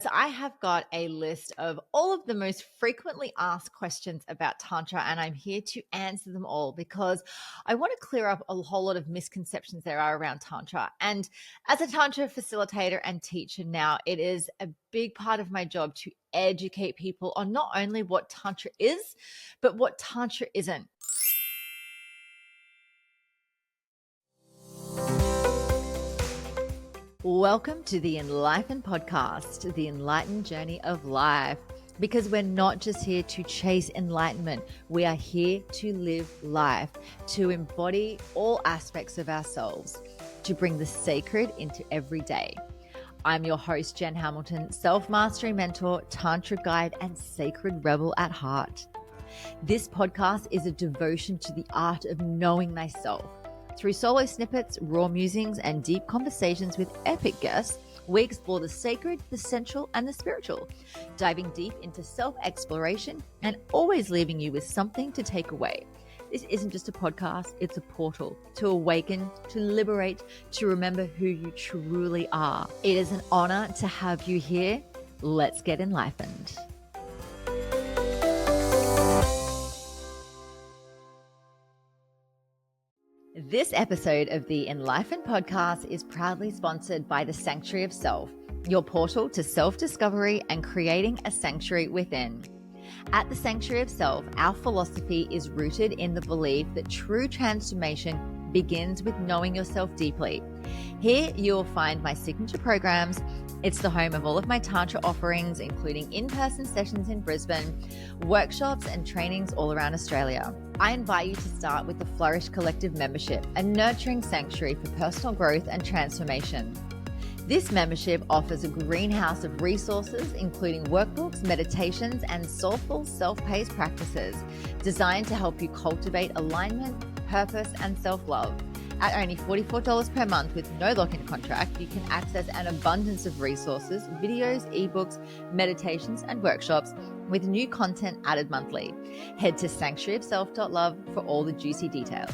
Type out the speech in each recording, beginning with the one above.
So I have got a list of all of the most frequently asked questions about Tantra, and I'm here to answer them all because I want to clear up a whole lot of misconceptions there are around Tantra. And as a Tantra facilitator and teacher now, it is a big part of my job to educate people on not only what Tantra is, but what Tantra isn't. Welcome to the Enlightened Podcast, the enlightened journey of life. Because we're not just here to chase enlightenment, we are here to live life, to embody all aspects of ourselves, to bring the sacred into every day. I'm your host, Jen Hamilton, self-mastery mentor, Tantra guide, and sacred rebel at heart. This podcast is a devotion to the art of knowing thyself. Through solo snippets, raw musings, and deep conversations with epic guests, we explore the sacred, the sensual, and the spiritual, diving deep into self-exploration and always leaving you with something to take away. This isn't just a podcast, it's a portal to awaken, to liberate, to remember who you truly are. It is an honor to have you here. Let's get enlightened. This episode of the Enlightened Podcast is proudly sponsored by the Sanctuary of Self, your portal to self-discovery and creating a sanctuary within. At the Sanctuary of Self, our philosophy is rooted in the belief that true transformation begins with knowing yourself deeply. Here you will find my signature programs. It's the home of all of my Tantra offerings, including in-person sessions in Brisbane, workshops and trainings all around Australia. I invite you to start with the Flourish Collective membership, a nurturing sanctuary for personal growth and transformation. This membership offers a greenhouse of resources, including workbooks, meditations, and soulful self-paced practices designed to help you cultivate alignment, purpose, and self-love. At only $44 per month with no lock-in contract, you can access an abundance of resources, videos, ebooks, meditations, and workshops with new content added monthly. Head to sanctuaryofself.love for all the juicy details.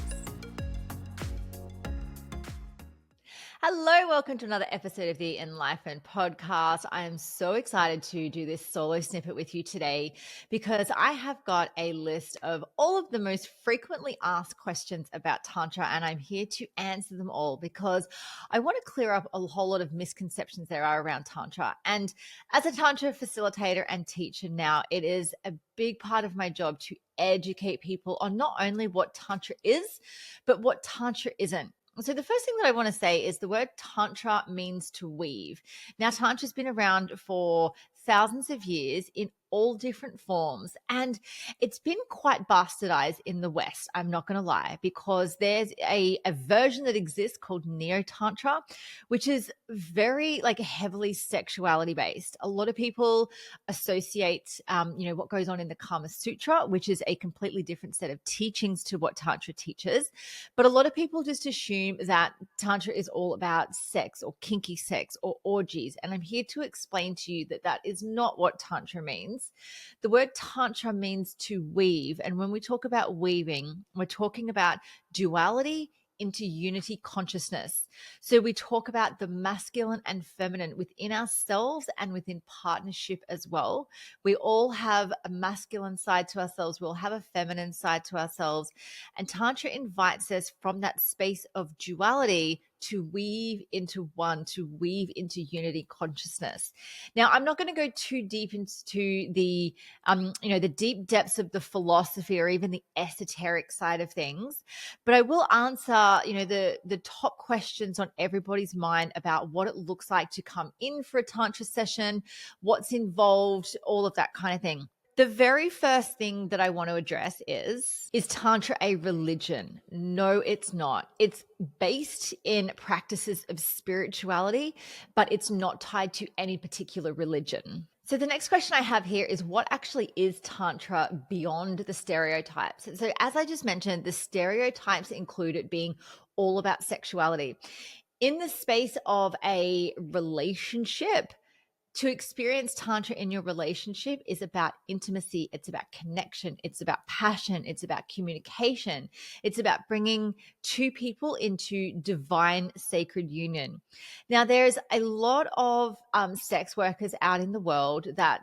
Hello, welcome to another episode of the Enlightened Podcast. I am so excited to do this solo snippet with you today because I have got a list of all of the most frequently asked questions about Tantra, and I'm here to answer them all because I want to clear up a whole lot of misconceptions there are around Tantra. And as a Tantra facilitator and teacher now, it is a big part of my job to educate people on not only what Tantra is, but what Tantra isn't. So the first thing that I want to say is the word Tantra means to weave. Now, Tantra's been around for thousands of years in all different forms, and it's been quite bastardized in the West, I'm not going to lie, because there's a version that exists called Neo-Tantra, which is very heavily sexuality based. A lot of people associate, what goes on in the Kama Sutra, which is a completely different set of teachings to what Tantra teaches. But a lot of people just assume that Tantra is all about sex or kinky sex or orgies. And I'm here to explain to you that that is not what Tantra means. The word Tantra means to weave. And when we talk about weaving, we're talking about duality into unity consciousness. So we talk about the masculine and feminine within ourselves and within partnership as well. We all have a masculine side to ourselves. We'll have a feminine side to ourselves. And Tantra invites us from that space of duality to weave into one, to weave into unity consciousness. Now, I'm not going to go too deep into the deep depths of the philosophy or even the esoteric side of things, but I will answer, the top questions on everybody's mind about what it looks like to come in for a Tantra session, what's involved, all of that kind of thing. The very first thing that I want to address is Tantra a religion? No, it's not. It's based in practices of spirituality, but it's not tied to any particular religion. So the next question I have here is, what actually is Tantra beyond the stereotypes? So as I just mentioned, the stereotypes include it being all about sexuality. In the space of a relationship, To experience Tantra in your relationship is about intimacy. It's about connection. It's about passion. It's about communication. It's about bringing two people into divine sacred union. Now, there's a lot of sex workers out in the world that,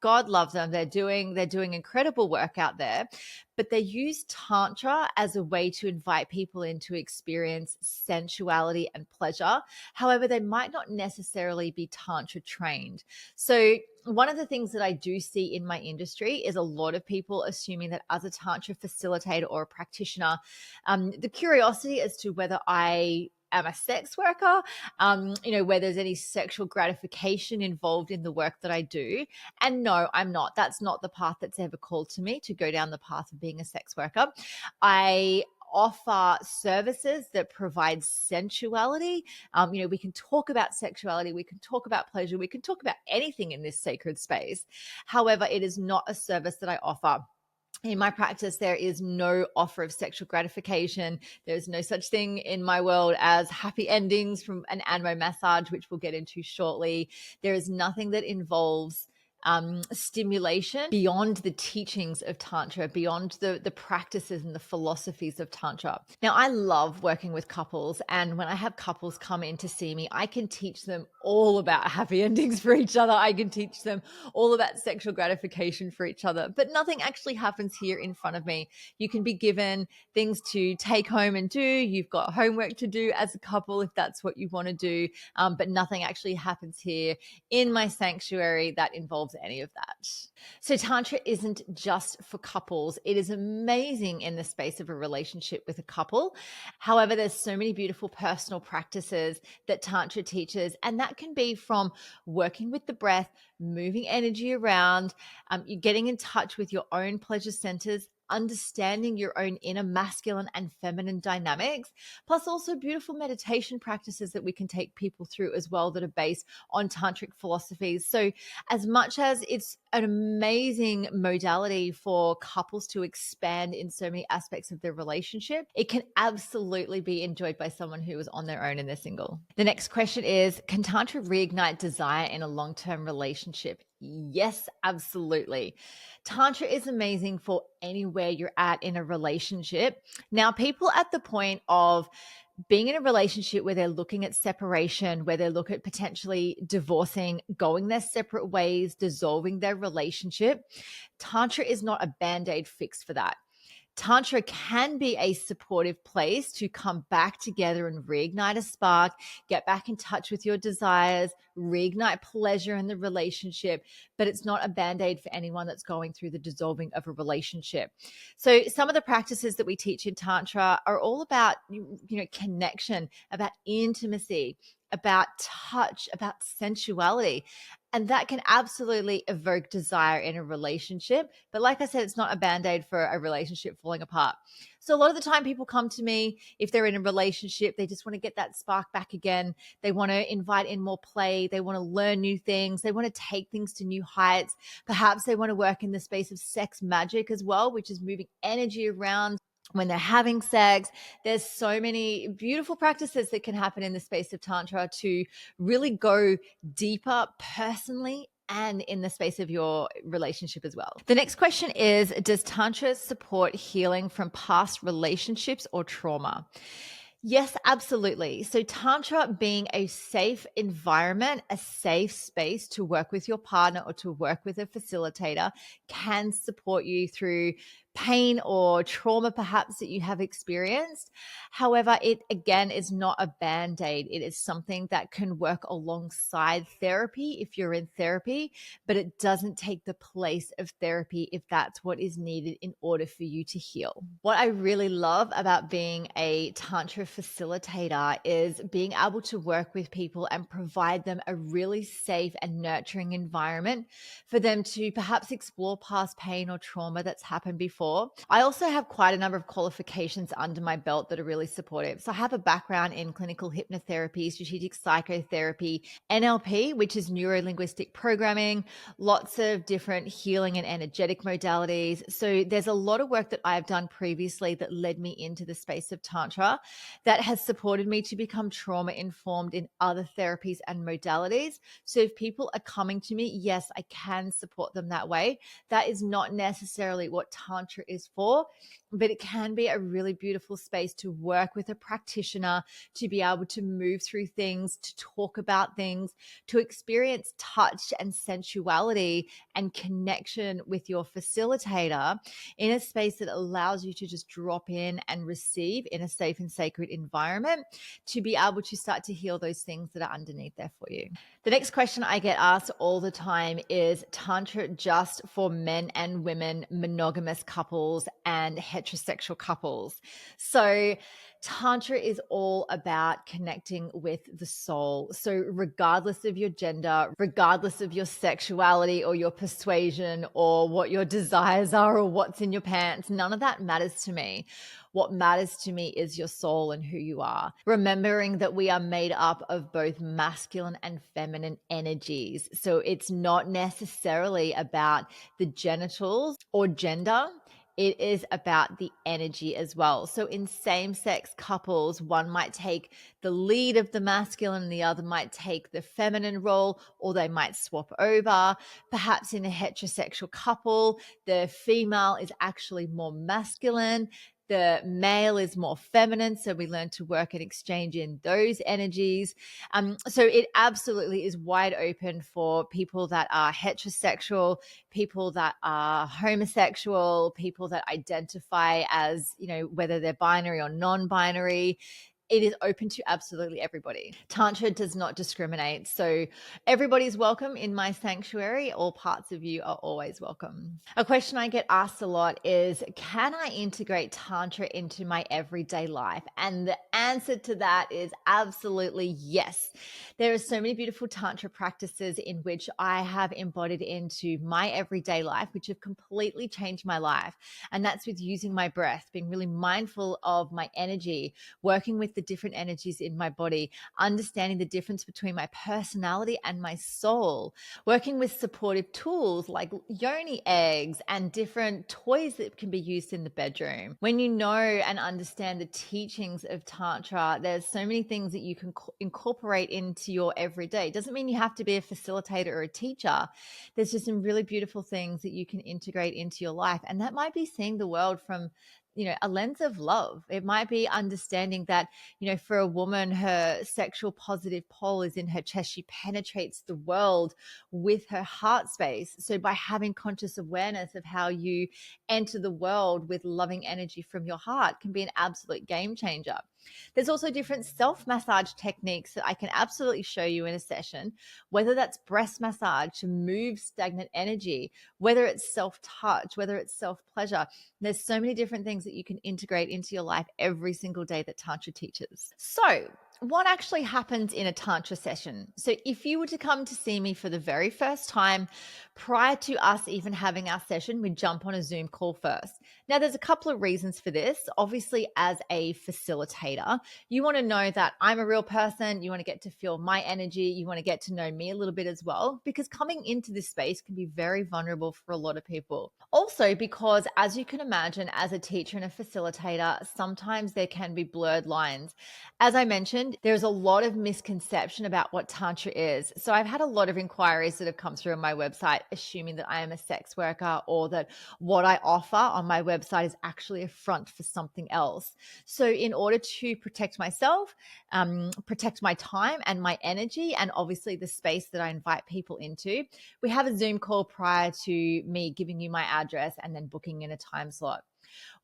God loves them. They're doing incredible work out there, but they use Tantra as a way to invite people in to experience sensuality and pleasure. However, they might not necessarily be Tantra trained. So, one of the things that I do see in my industry is a lot of people assuming that as a Tantra facilitator or a practitioner, the curiosity as to whether I am a sex worker, where there's any sexual gratification involved in the work that I do. And no, I'm not. That's not the path that's ever called to me to go down the path of being a sex worker. I offer services that provide sensuality. We can talk about sexuality, we can talk about pleasure, we can talk about anything in this sacred space. However, it is not a service that I offer. In my practice, there is no offer of sexual gratification. There's no such thing in my world as happy endings from an anmo massage, which we'll get into shortly. There is nothing that involves stimulation beyond the teachings of Tantra, beyond the practices and the philosophies of Tantra. Now, I love working with couples, and when I have couples come in to see me, I can teach them all about happy endings for each other. I can teach them all about sexual gratification for each other, but nothing actually happens here in front of me. You can be given things to take home and do. You've got homework to do as a couple if that's what you want to do, but nothing actually happens here in my sanctuary that involves any of that. So Tantra isn't just for couples. It is amazing in the space of a relationship with a couple. However, there's so many beautiful personal practices that Tantra teaches, and that can be from working with the breath, moving energy around, you're getting in touch with your own pleasure centers, understanding your own inner masculine and feminine dynamics, plus also beautiful meditation practices that we can take people through as well that are based on tantric philosophies. So as much as it's an amazing modality for couples to expand in so many aspects of their relationship, it can absolutely be enjoyed by someone who is on their own and they're single. The next question is, can Tantra reignite desire in a long-term relationship? Yes, absolutely. Tantra is amazing for anywhere you're at in a relationship. Now, people at the point of being in a relationship where they're looking at separation, where they look at potentially divorcing, going their separate ways, dissolving their relationship, Tantra is not a band-aid fix for that. Tantra can be a supportive place to come back together and reignite a spark, get back in touch with your desires, reignite pleasure in the relationship, but it's not a band-aid for anyone that's going through the dissolving of a relationship. So some of the practices that we teach in Tantra are all about, connection, about intimacy, about touch, about sensuality. And that can absolutely evoke desire in a relationship. But like I said, it's not a band-aid for a relationship falling apart. So a lot of the time people come to me, if they're in a relationship, they just want to get that spark back again. They want to invite in more play. They want to learn new things. They want to take things to new heights. Perhaps they want to work in the space of sex magic as well, which is moving energy around when they're having sex. There's so many beautiful practices that can happen in the space of Tantra to really go deeper personally and in the space of your relationship as well. The next question is, does Tantra support healing from past relationships or trauma? Yes, absolutely. So Tantra being a safe environment, a safe space to work with your partner or to work with a facilitator can support you through pain or trauma perhaps that you have experienced. However, it again is not a band-aid. It is something that can work alongside therapy if you're in therapy, but it doesn't take the place of therapy if that's what is needed in order for you to heal. What I really love about being a Tantra facilitator is being able to work with people and provide them a really safe and nurturing environment for them to perhaps explore past pain or trauma that's happened before before. I also have quite a number of qualifications under my belt that are really supportive. So I have a background in clinical hypnotherapy, strategic psychotherapy, NLP, which is neuro linguistic programming, lots of different healing and energetic modalities. So there's a lot of work that I've done previously that led me into the space of Tantra that has supported me to become trauma informed in other therapies and modalities. So if people are coming to me, yes, I can support them that way. That is not necessarily what Tantra is for, but it can be a really beautiful space to work with a practitioner, to be able to move through things, to talk about things, to experience touch and sensuality and connection with your facilitator in a space that allows you to just drop in and receive in a safe and sacred environment, to be able to start to heal those things that are underneath there for you. The next question I get asked all the time is Tantra just for men and women, monogamous couples, and heterosexual couples? So Tantra is all about connecting with the soul. So regardless of your gender, regardless of your sexuality or your persuasion or what your desires are or what's in your pants, none of that matters to me. What matters to me is your soul and who you are. Remembering that we are made up of both masculine and feminine energies. So it's not necessarily about the genitals or gender. It is about the energy as well. So in same-sex couples, one might take the lead of the masculine and the other might take the feminine role, or they might swap over. Perhaps in a heterosexual couple, the female is actually more masculine, the male is more feminine. So we learn to work and exchange in those energies. So it absolutely is wide open for people that are heterosexual, people that are homosexual, people that identify as, whether they're binary or non-binary. It is open to absolutely everybody. Tantra does not discriminate. So everybody's welcome in my sanctuary. All parts of you are always welcome. A question I get asked a lot is, can I integrate Tantra into my everyday life? And the answer to that is absolutely yes. There are so many beautiful Tantra practices in which I have embodied into my everyday life, which have completely changed my life. And that's with using my breath, being really mindful of my energy, working with the different energies in my body, understanding the difference between my personality and my soul, working with supportive tools like yoni eggs and different toys that can be used in the bedroom. When you know and understand the teachings of Tantra, there's so many things that you can incorporate into your everyday. It doesn't mean you have to be a facilitator or a teacher. There's just some really beautiful things that you can integrate into your life. And that might be seeing the world from a lens of love. It might be understanding that, for a woman, her sexual positive pole is in her chest. She penetrates the world with her heart space. So by having conscious awareness of how you enter the world with loving energy from your heart can be an absolute game changer. There's also different self-massage techniques that I can absolutely show you in a session, whether that's breast massage to move stagnant energy, whether it's self-touch, whether it's self-pleasure. There's so many different things that you can integrate into your life every single day that Tantra teaches. So what actually happens in a Tantra session? So if you were to come to see me for the very first time, prior to us even having our session, we'd jump on a Zoom call first. Now, there's a couple of reasons for this. Obviously, as a facilitator, you want to know that I'm a real person. You want to get to feel my energy. You want to get to know me a little bit as well, because coming into this space can be very vulnerable for a lot of people. Also, because as you can imagine, as a teacher and a facilitator, sometimes there can be blurred lines. As I mentioned, there's a lot of misconception about what Tantra is. So I've had a lot of inquiries that have come through on my website, assuming that I am a sex worker or that what I offer on my website is actually a front for something else. So in order to protect myself, protect my time and my energy, and obviously the space that I invite people into, we have a Zoom call prior to me giving you my address and then booking in a time slot.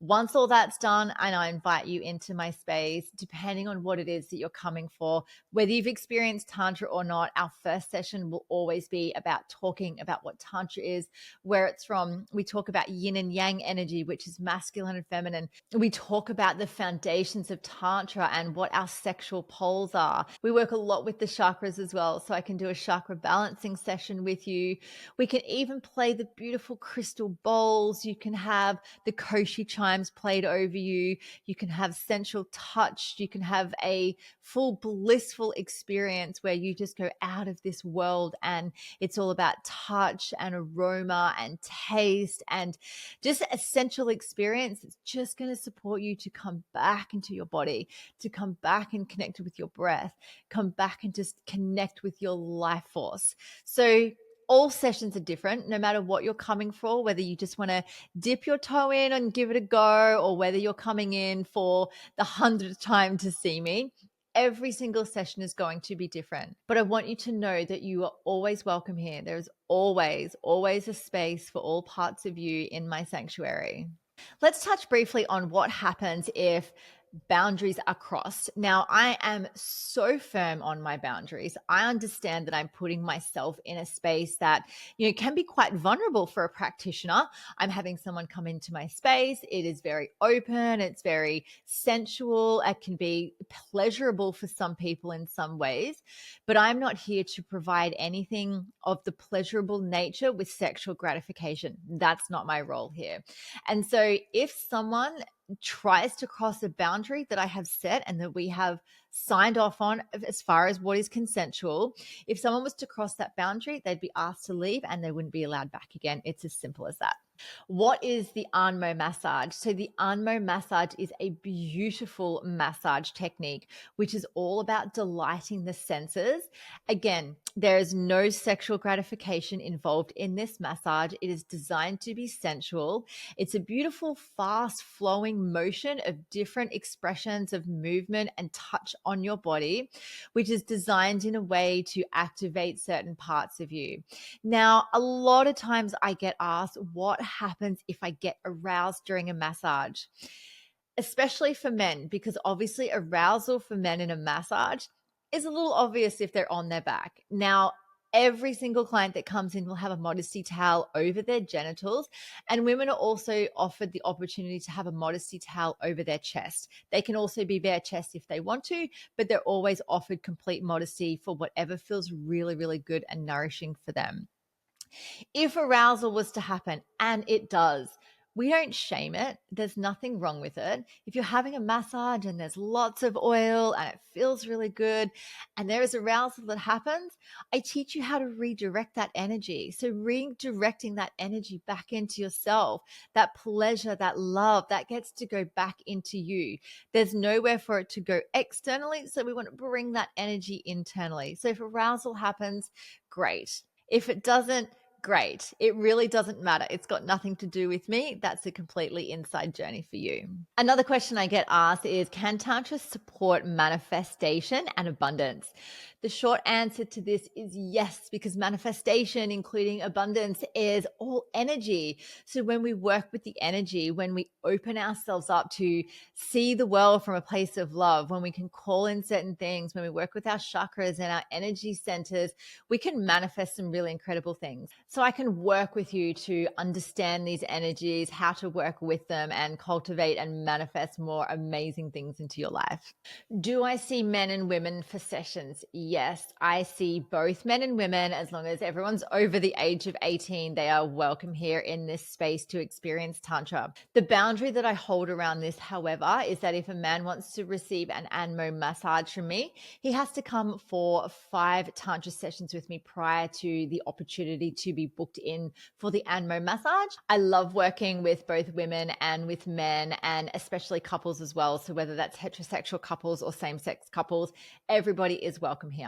Once all that's done, and I invite you into my space, depending on what it is that you're coming for, whether you've experienced Tantra or not, our first session will always be about talking about what Tantra is, where it's from. We talk about yin and yang energy, which is masculine and feminine. We talk about the foundations of Tantra and what our sexual poles are. We work a lot with the chakras as well. So I can do a chakra balancing session with you. We can even play the beautiful crystal bowls. You can have the koshi chimes played over you. You can have sensual touch. You can have a full blissful experience where you just go out of this world, and it's all about touch and aroma and taste and just a sensual experience. It's just going to support you to come back into your body, to come back and connect with your breath, come back and just connect with your life force. So all sessions are different, no matter what you're coming for, whether you just want to dip your toe in and give it a go, or whether you're coming in for the 100th time to see me. Every single session is going to be different, but I want you to know that you are always welcome here. There's always a space for all parts of you in my sanctuary. Let's touch briefly on what happens if boundaries are crossed. Now, I am so firm on my boundaries. I understand that I'm putting myself in a space that, can be quite vulnerable for a practitioner. I'm having someone come into my space. It is very open. It's very sensual. It can be pleasurable for some people in some ways, but I'm not here to provide anything of the pleasurable nature with sexual gratification. That's not my role here. And so if someone tries to cross a boundary that I have set and that we have signed off on as far as what is consensual, if someone was to cross that boundary, they'd be asked to leave and they wouldn't be allowed back again. It's as simple as that. What is the Anmo massage? So the Anmo massage is a beautiful massage technique, which is all about delighting the senses. Again, there is no sexual gratification involved in this massage. It is designed to be sensual. It's a beautiful, fast flowing motion of different expressions of movement and touch on your body, which is designed in a way to activate certain parts of you. Now, a lot of times I get asked, what happens if I get aroused during a massage? Especially for men, because obviously arousal for men in a massage is a little obvious if they're on their back. Now, every single client that comes in will have a modesty towel over their genitals, and women are also offered the opportunity to have a modesty towel over their chest. They can also be bare chest if they want to, but they're always offered complete modesty for whatever feels really, really good and nourishing for them. If arousal was to happen, and it does, we don't shame it. There's nothing wrong with it. If you're having a massage and there's lots of oil and it feels really good and there is arousal that happens, I teach you how to redirect that energy. So redirecting that energy back into yourself, that pleasure, that love, that gets to go back into you. There's nowhere for it to go externally. So we want to bring that energy internally. So if arousal happens, great. If it doesn't, great. It really doesn't matter. It's got nothing to do with me. That's a completely inside journey for you. Another question I get asked is, can Tantra support manifestation and abundance? The short answer to this is yes, because manifestation, including abundance, is all energy. So when we work with the energy, when we open ourselves up to see the world from a place of love, when we can call in certain things, when we work with our chakras and our energy centers, we can manifest some really incredible things. So I can work with you to understand these energies, how to work with them and cultivate and manifest more amazing things into your life. Do I see men and women for sessions? Yes, I see both men and women. As long as everyone's over the age of 18, they are welcome here in this space to experience Tantra. The boundary that I hold around this, however, is that if a man wants to receive an Anmo massage from me, he has to come for 5 Tantra sessions with me prior to the opportunity to be booked in for the Anmo massage. I love working with both women and with men, and especially couples as well. So whether that's heterosexual couples or same-sex couples, everybody is welcome here.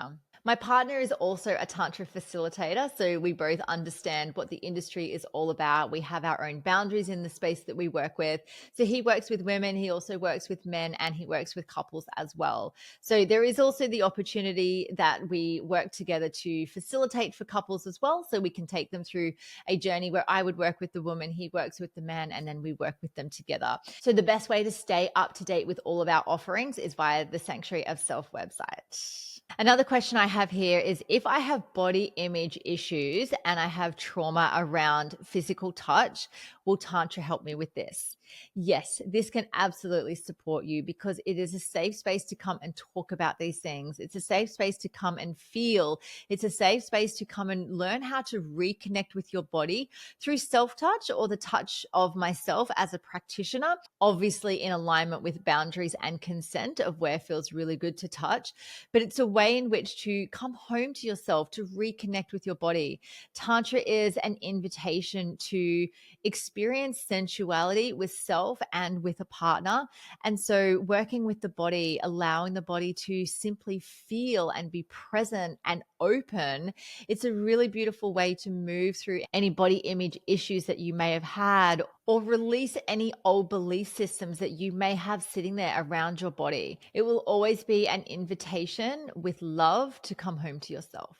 My partner is also a Tantra facilitator, so we both understand what the industry is all about. We have our own boundaries in the space that we work with. So he works with women, he also works with men, and he works with couples as well. So there is also the opportunity that we work together to facilitate for couples as well. So we can take them through a journey where I would work with the woman, he works with the man, and then we work with them together. So the best way to stay up to date with all of our offerings is via the Sanctuary of Self website. Another question I have here is, if I have body image issues and I have trauma around physical touch, will Tantra help me with this? Yes, this can absolutely support you because it is a safe space to come and talk about these things. It's a safe space to come and feel. It's a safe space to come and learn how to reconnect with your body through self-touch or the touch of myself as a practitioner, obviously in alignment with boundaries and consent of where feels really good to touch. But it's a way in which to come home to yourself, to reconnect with your body. Tantra is an invitation to experience sensuality with self and with a partner. And so working with the body, allowing the body to simply feel and be present and open, it's a really beautiful way to move through any body image issues that you may have had, or release any old belief systems that you may have sitting there around your body. It will always be an invitation with love to come home to yourself.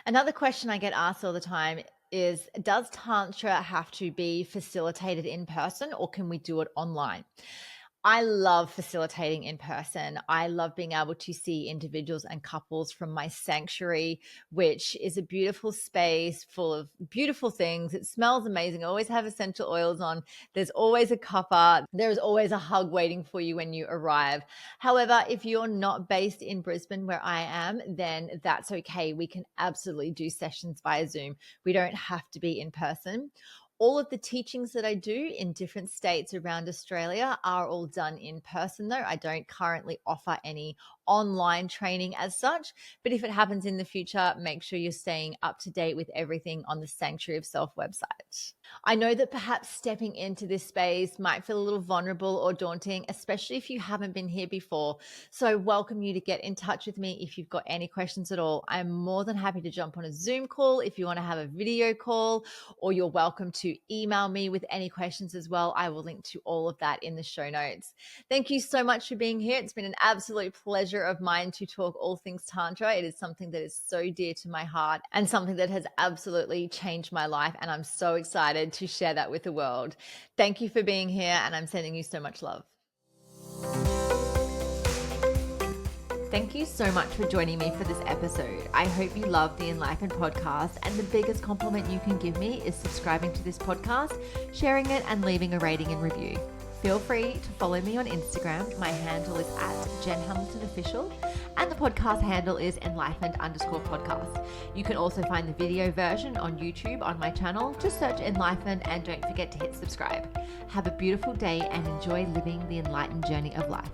Another question I get asked all the time is, does Tantra have to be facilitated in person or can we do it online? I love facilitating in person. I love being able to see individuals and couples from my sanctuary, which is a beautiful space full of beautiful things. It smells amazing. I always have essential oils on. There's always a cuppa. There's always a hug waiting for you when you arrive. However, if you're not based in Brisbane where I am, then that's okay. We can absolutely do sessions via Zoom. We don't have to be in person. All of the teachings that I do in different states around Australia are all done in person, though. I don't currently offer any online training as such, but if it happens in the future, make sure you're staying up to date with everything on the Sanctuary of Self website. I know that perhaps stepping into this space might feel a little vulnerable or daunting, especially if you haven't been here before. So I welcome you to get in touch with me if you've got any questions at all. I'm more than happy to jump on a Zoom call if you want to have a video call, or you're welcome to email me with any questions as well. I will link to all of that in the show notes. Thank you so much for being here. It's been an absolute pleasure of mine to talk all things Tantra. It is something that is so dear to my heart and something that has absolutely changed my life. And I'm so excited to share that with the world. Thank you for being here, and I'm sending you so much love. Thank you so much for joining me for this episode. I hope you love the Enlightened podcast, and the biggest compliment you can give me is subscribing to this podcast, sharing it, and leaving a rating and review. Feel free to follow me on Instagram. My handle is @JenHamiltonOfficial, and the podcast handle is enlightened_podcast. You can also find the video version on YouTube on my channel. Just search Enlightened and don't forget to hit subscribe. Have a beautiful day and enjoy living the enlightened journey of life.